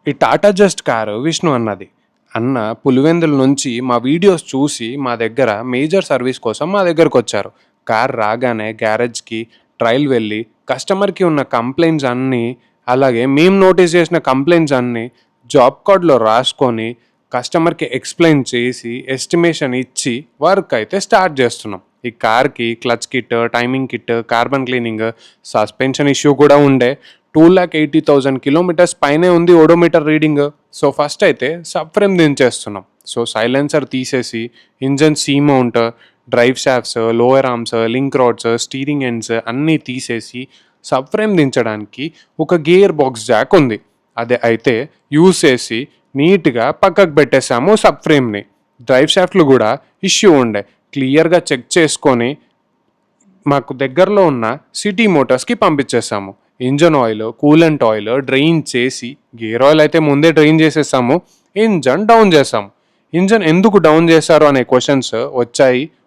ఈ Tata just car Vishnu అన్నది. అన్న పులివెందుల నుంచి మా వీడియోస్ చూసి మా దగ్గర మేజర్ సర్వీస్ కోసం మా దగ్గరకొచ్చారు. కార్ రాగానే గ్యారేజ్‌కి ట్రయల్ వెళ్ళి కస్టమర్‌కి ఉన్న కంప్లెయింట్స్ అన్నీ, అలాగే మేము నోటీస్ చేసిన కంప్లెయింట్స్ అన్నీ జాబ్ కార్డ్‌లో రాసుకొని కస్టమర్‌కి ఎక్స్‌ప్లెయిన్ చేసి ఎస్టిమేషన్ ఇచ్చి వర్క్ అయితే స్టార్ట్ చేస్తున్నాం. ఈ కార్‌కి clutch kit, timing kit, carbon cleaning, suspension issue కూడా ఉండే. 2,80,000 కిలోమీటర్స్ పైనే ఉంది ఓడోమీటర్ రీడింగ్. సో ఫస్ట్ అయితే సబ్ ఫ్రేమ్ దించేస్తున్నాం. సో సైలెన్సర్ తీసేసి engine C mount, drive shafts, lower arms, link rods, steering ends అన్నీ తీసేసి సబ్ ఫ్రేమ్ దించడానికి ఒక గేర్ బాక్స్ జాక్ ఉంది. అదే అయితే యూస్ చేసి నీట్గా పక్కకు పెట్టేసాము సబ్ ఫ్రేమ్ని. డ్రైవ్ షాఫ్ట్లు కూడా ఇష్యూ ఉండే, క్లియర్గా చెక్ చేసుకొని మాకు దగ్గరలో ఉన్న సిటీ మోటార్స్కి పంపించేసాము. Engine oil, coolant oil drain చేసి, గేర్ ఆయిల్ అయితే ముందే డ్రైన్ చేసేసాము, ఇంజన్ డౌన్ చేసాము. ఇంజన్ ఎందుకు డౌన్ చేశారు అనే క్వశ్చన్స్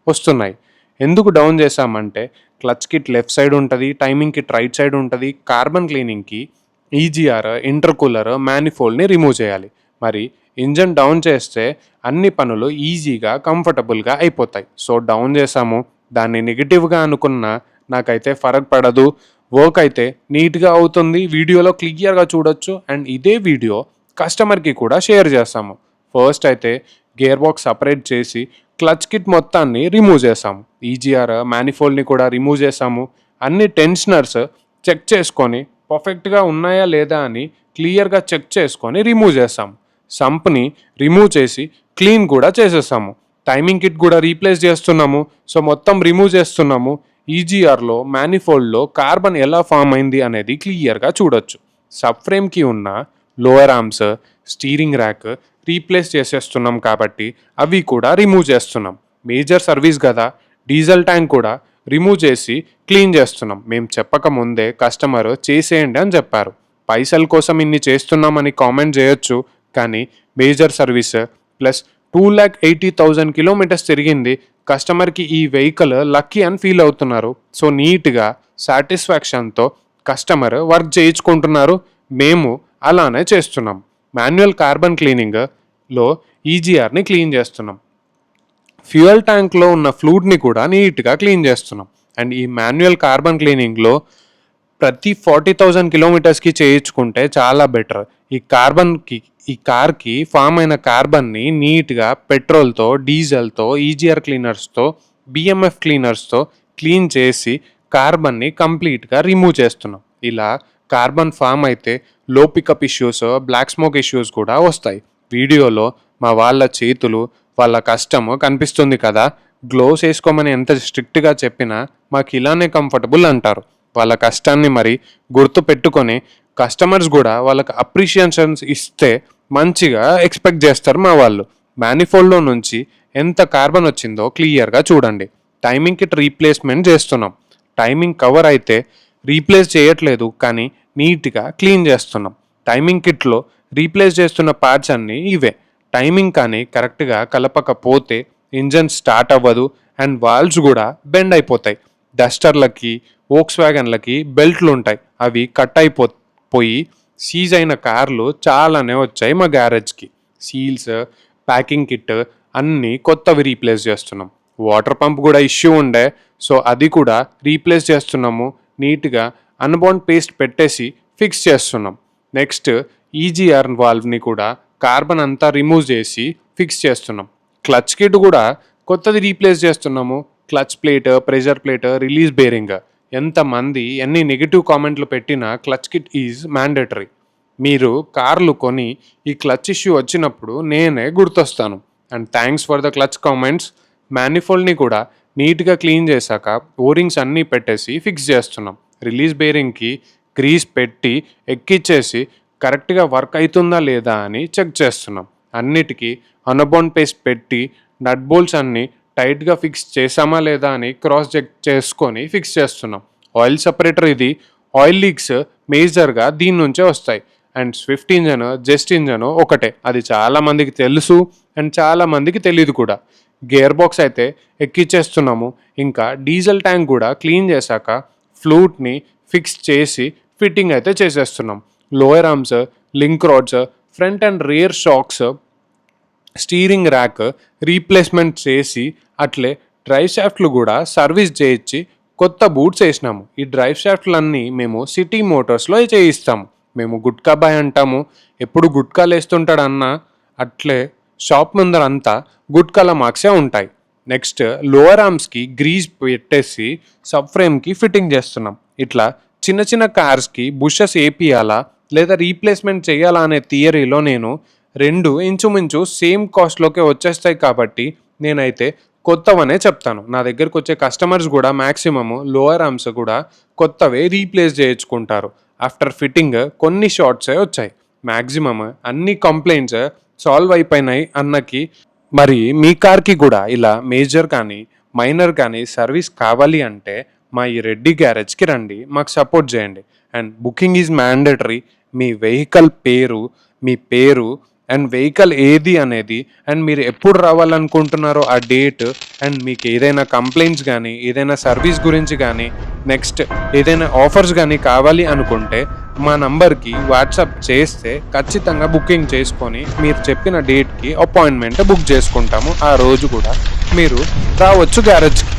వస్తున్నాయి. ఎందుకు డౌన్ చేసామంటే క్లచ్ కిట్ లెఫ్ట్ సైడ్ ఉంటుంది, టైమింగ్ కిట్ రైట్ సైడ్ ఉంటుంది, కార్బన్ క్లీనింగ్కి ఈజీఆర్, ఇంటర్కూలర్, మ్యానిఫోల్డ్ని రిమూవ్ చేయాలి. మరి ఇంజన్ డౌన్ చేస్తే అన్ని పనులు ఈజీగా కంఫర్టబుల్గా అయిపోతాయి. సో డౌన్ చేసాము. దాన్ని నెగిటివ్గా అనుకున్న నాకైతే ఫరక్ పడదు. వర్క్ అయితే నీట్గా అవుతుంది, వీడియోలో క్లియర్గా చూడొచ్చు. అండ్ ఇదే వీడియో కస్టమర్కి కూడా షేర్ చేస్తాము. ఫస్ట్ అయితే గేర్ బాక్స్ సపరేట్ చేసి క్లచ్ కిట్ మొత్తాన్ని రిమూవ్ చేసాము. ఈజీఆర్, మ్యానిఫోల్డ్ని కూడా రిమూవ్ చేసాము. అన్ని టెన్షనర్స్ చెక్ చేసుకొని పర్ఫెక్ట్గా ఉన్నాయా లేదా అని క్లియర్గా చెక్ చేసుకొని రిమూవ్ చేసాము. సంప్ని రిమూవ్ చేసి క్లీన్ కూడా చేసేసాము. టైమింగ్ కిట్ కూడా రీప్లేస్ చేస్తున్నాము. సో మొత్తం రిమూవ్ చేస్తున్నాము. ఈజీఆర్లో, మ్యానిఫోల్డ్లో కార్బన్ ఎలా ఫామ్ అయింది అనేది క్లియర్గా చూడొచ్చు. సబ్ ఫ్రేమ్కి ఉన్న lower arms, steering rack replace చేసేస్తున్నాం కాబట్టి అవి కూడా రిమూవ్ చేస్తున్నాం. మేజర్ సర్వీస్ కదా, డీజిల్ ట్యాంక్ కూడా రిమూవ్ చేసి క్లీన్ చేస్తున్నాం. మేము చెప్పక ముందే కస్టమర్ చేసేయండి అని చెప్పారు. పైసల కోసం ఇన్ని చేస్తున్నామని కామెంట్ చేయొచ్చు, కానీ మేజర్ సర్వీస్ ప్లస్ 2,80,000 కిలోమీటర్స్ తిరిగింది. కస్టమర్కి ఈ వెహికల్ లక్కీ అని ఫీల్ అవుతున్నారు. సో నీట్గా సాటిస్ఫాక్షన్తో కస్టమర్ వర్క్ చేయించుకుంటున్నారు. మేము అలానే చేస్తున్నాం. మాన్యువల్ కార్బన్ క్లీనింగ్లో ఈజీఆర్ని క్లీన్ చేస్తున్నాం. ఫ్యూయల్ ట్యాంక్లో ఉన్న ఫ్లూయిడ్ని కూడా నీట్గా క్లీన్ చేస్తున్నాం. అండ్ ఈ మాన్యువల్ కార్బన్ క్లీనింగ్లో ప్రతి 40,000 కిలోమీటర్స్కి చేయించుకుంటే చాలా బెటర్. ఈ కార్కి ఫామ్ అయిన కార్బన్ని నీట్గా పెట్రోల్తో, డీజిల్తో, ఈజీఆర్ క్లీనర్స్తో, బిఎంఎఫ్ క్లీనర్స్తో క్లీన్ చేసి కార్బన్ని కంప్లీట్గా రిమూవ్ చేస్తున్నాం. ఇలా కార్బన్ ఫామ్ అయితే low pickup issues, black smoke issues కూడా వస్తాయి. వీడియోలో మా వాళ్ళ చేతులు, వాళ్ళ కష్టము కనిపిస్తుంది కదా. గ్లోవ్స్ వేసుకోమని ఎంత స్ట్రిక్ట్గా చెప్పినా మాకు ఇలానే కంఫర్టబుల్ అంటారు. వాళ్ళ కష్టాన్ని మరి గుర్తు పెట్టుకొని కస్టమర్స్ కూడా వాళ్ళకి అప్రిషియేషన్స్ ఇస్తే మంచిగా ఎక్స్పెక్ట్ చేస్తారు మా వాళ్ళు. మ్యానిఫోల్డ్లో నుంచి ఎంత కార్బన్ వచ్చిందో క్లియర్గా చూడండి. టైమింగ్ కిట్ రీప్లేస్మెంట్ చేస్తున్నాం. టైమింగ్ కవర్ అయితే రీప్లేస్ చేయట్లేదు, కానీ నీట్గా క్లీన్ చేస్తున్నాం. టైమింగ్ కిట్లో రీప్లేస్ చేస్తున్న పార్ట్స్ అన్నీ ఇవే. టైమింగ్ కానీ కరెక్ట్గా కలపకపోతే ఇంజన్ స్టార్ట్ అవ్వదు అండ్ వాల్వ్స్ కూడా బెండ్ అయిపోతాయి. డస్టర్లకి, వోక్స్ వ్యాగన్లకి బెల్ట్లు ఉంటాయి, అవి కట్ అయిపోయి సీజ్ అయిన కార్లు చాలానే వచ్చాయి మా గ్యారేజ్కి. సీల్స్, ప్యాకింగ్ కిట్ అన్నీ కొత్తవి రీప్లేస్ చేస్తున్నాం. వాటర్ పంప్ కూడా ఇష్యూ ఉండే, సో అది కూడా రీప్లేస్ చేస్తున్నాము. నీట్గా అన్బౌండ్ పేస్ట్ పెట్టేసి ఫిక్స్ చేస్తున్నాం. నెక్స్ట్ ఈజీఆర్ వాల్వ్ని కూడా కార్బన్ అంతా రిమూవ్ చేసి ఫిక్స్ చేస్తున్నాం. క్లచ్ కిట్ కూడా కొత్తది రీప్లేస్ చేస్తున్నాము. Clutch plate, pressure plate, release bearing. ఎంతమంది ఎన్ని నెగిటివ్ కామెంట్లు పెట్టినా క్లచ్ కిట్ ఈజ్ మ్యాండేటరీ. మీరు కార్లు కొని ఈ క్లచ్ ఇష్యూ వచ్చినప్పుడు నేనే గుర్తొస్తాను. And thanks for the clutch comments. మ్యానిఫోల్డ్ని కూడా నీట్గా క్లీన్ చేశాక ఓరింగ్స్ అన్నీ పెట్టేసి ఫిక్స్ చేస్తున్నాం. రిలీజ్ బేరింగ్కి గ్రీస్ పెట్టి ఎక్కిచ్చేసి కరెక్ట్గా వర్క్ అవుతుందా లేదా అని చెక్ చేస్తున్నాం. అన్నిటికీ అనబౌండ్ పేస్ట్ పెట్టి నట్ బోల్ట్స్ అన్నీ టైట్గా ఫిక్స్ చేసామా లేదా అని క్రాస్ చెక్ చేసుకొని ఫిక్స్ చేస్తున్నాం. ఆయిల్ సపరేటర్ ఇది. ఆయిల్ లీక్స్ మేజర్గా దీని నుంచే వస్తాయి. And Swift engine, Zest engine ఒకటే, అది చాలామందికి తెలుసు అండ్ చాలామందికి తెలియదు కూడా. గేర్ బాక్స్ అయితే ఎక్కిచ్చేస్తున్నాము. ఇంకా డీజిల్ ట్యాంక్ కూడా క్లీన్ చేశాక ఫ్లూట్ని ఫిక్స్ చేసి ఫిట్టింగ్ అయితే చేసేస్తున్నాం. Lower arms, link rods, front and rear shocks, steering rack replacement చేసి అట్లే డ్రైవ్ షాఫ్ట్లు కూడా సర్వీస్ చేయించి కొత్త బూట్స్ వేసినాము. ఈ డ్రైవ్ షాఫ్ట్లన్నీ మేము సిటీ మోటార్స్లో చేయిస్తాము. మేము గుట్కా బాయ్ అంటాము, ఎప్పుడు గుట్కాలు వేస్తుంటాడు అన్న, అట్లే షాప్ ముందర అంతా గుట్కాల మార్క్సే ఉంటాయి. నెక్స్ట్ లోవర్ ఆర్మ్స్కి గ్రీజ్ పెట్టేసి సబ్ ఫ్రేమ్కి ఫిట్టింగ్ చేస్తున్నాం. ఇట్లా చిన్న చిన్న కార్స్కి బుషెస్ వేపియాలా లేదా రీప్లేస్మెంట్ చేయాలా అనే థియరీలో నేను రెండు ఇంచుమించు సేమ్ కాస్ట్లోకే వచ్చేస్తాయి కాబట్టి నేనైతే కొత్తవనే చెప్తాను. నా దగ్గరకు వచ్చే కస్టమర్స్ కూడా మ్యాక్సిమము లోవర్ ఆర్మ్స్ కూడా కొత్తవే రీప్లేస్ చేయించుకుంటారు. ఆఫ్టర్ ఫిట్టింగ్ కొన్ని షార్ట్సే వచ్చాయి. మ్యాక్సిమమ్ అన్ని కంప్లైంట్స్ సాల్వ్ అయిపోయినాయి అన్నకి. మరి మీ కార్కి కూడా ఇలా మేజర్ కానీ మైనర్ కానీ సర్వీస్ కావాలి అంటే మా ఈ రెడ్డి గ్యారేజ్కి రండి, మాకు సపోర్ట్ చేయండి. And booking is mandatory. Me vehicle పేరు, మీ పేరు అండ్ వెహికల్ ఏది అనేది, అండ్ మీరు ఎప్పుడు రావాలనుకుంటున్నారో ఆ డేట్, అండ్ మీకు ఏదైనా కంప్లైంట్స్ కానీ ఏదైనా సర్వీస్ గురించి కానీ నెక్స్ట్ ఏదైనా ఆఫర్స్ కానీ కావాలి అనుకుంటే మా నంబర్కి వాట్సాప్ చేస్తే ఖచ్చితంగా బుకింగ్ చేసుకొని మీరు చెప్పిన డేట్కి అపాయింట్మెంట్ బుక్ చేసుకుంటాము. ఆ రోజు కూడా మీరు రావచ్చు గ్యారేజ్కి.